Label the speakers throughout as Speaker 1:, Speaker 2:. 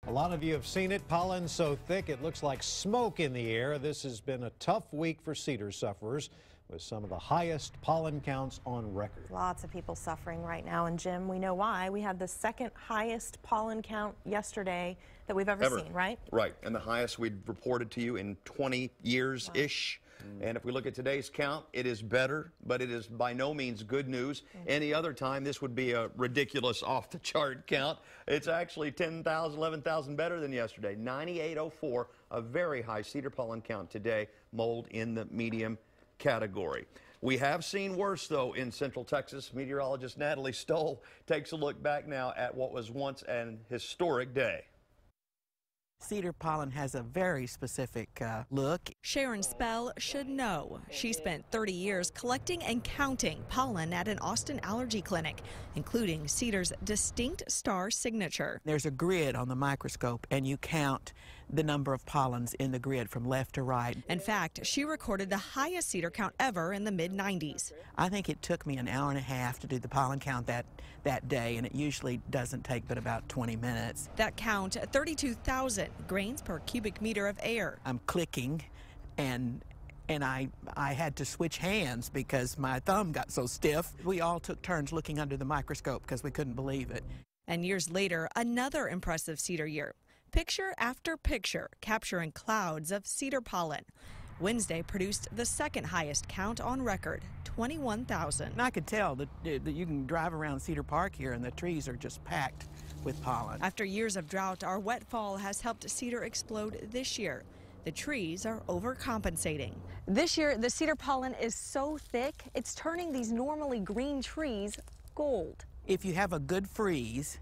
Speaker 1: A lot of you have seen it. Pollen so thick it looks like smoke in the air. This has been a tough week for cedar sufferers, with some of the highest pollen counts on record.
Speaker 2: Lots of people suffering right now, and Jim, we know why. We had the second highest pollen count yesterday that we've ever seen, right?
Speaker 3: Right, and the highest we'd reported to you in 20 years-ish. And if we look at today's count, it is better, but it is by no means good news. Any other time, this would be a ridiculous off-the-chart count. It's actually 10,000, 11,000 better than yesterday. 9804, a very high cedar pollen count today, mold in the medium category. We have seen worse, though, in Central Texas. Meteorologist Natalie Stoll takes a look back now at what was once an historic day.
Speaker 4: Cedar pollen has a very specific look.
Speaker 5: Sharon Spell should know. She spent 30 years collecting and counting pollen at an Austin allergy clinic, including cedar's distinct star signature.
Speaker 4: There's a grid on the microscope, and you count the number of pollens in the grid from left to right.
Speaker 5: In fact, she recorded the highest cedar count ever in the mid-90s.
Speaker 4: I think it took me an hour and a half to do the pollen count that day, and it usually doesn't take but about 20 minutes.
Speaker 5: That count, 32,000 grains per cubic meter of air.
Speaker 4: I'm clicking, and I had to switch hands because my thumb got so stiff. We all took turns looking under the microscope because we couldn't believe it.
Speaker 5: And years later, another impressive cedar year. Picture after picture capturing clouds of cedar pollen. Wednesday produced the second highest count on record, 21,000.
Speaker 4: And I could tell that you can drive around Cedar Park here and the trees are just packed with pollen.
Speaker 5: After years of drought, our wet fall has helped cedar explode this year. The trees are overcompensating. This year, the cedar pollen is so thick, it's turning these normally green trees gold.
Speaker 4: If you have a good freeze,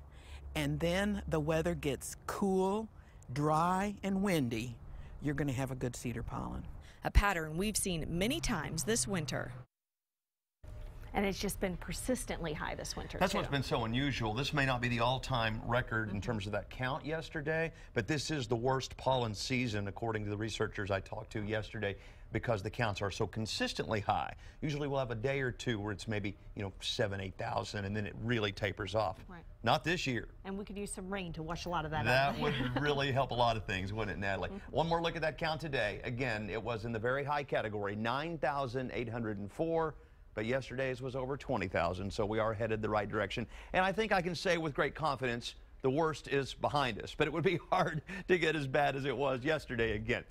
Speaker 4: and then the weather gets cool, dry, and windy, you're going to have a good cedar pollen.
Speaker 5: A pattern we've seen many times this winter. And it's just been persistently high this winter.
Speaker 3: That's what's been so unusual. This may not be the all-time record in terms of that count yesterday, but this is the worst pollen season, according to the researchers I talked to yesterday, because the counts are so consistently high. Usually we'll have a day or two where it's maybe, 7,000, 8,000, and then it really tapers off.
Speaker 5: Right.
Speaker 3: Not this year.
Speaker 5: And we could use some rain to wash a lot of that
Speaker 3: out.
Speaker 5: out.
Speaker 3: That would really help a lot of things, wouldn't it, Natalie? One more look at that count today. Again, it was in the very high category, 9,804. But yesterday's was over 20,000, so we are headed the right direction. And I think I can say with great confidence, the worst is behind us. But it would be hard to get as bad as it was yesterday again.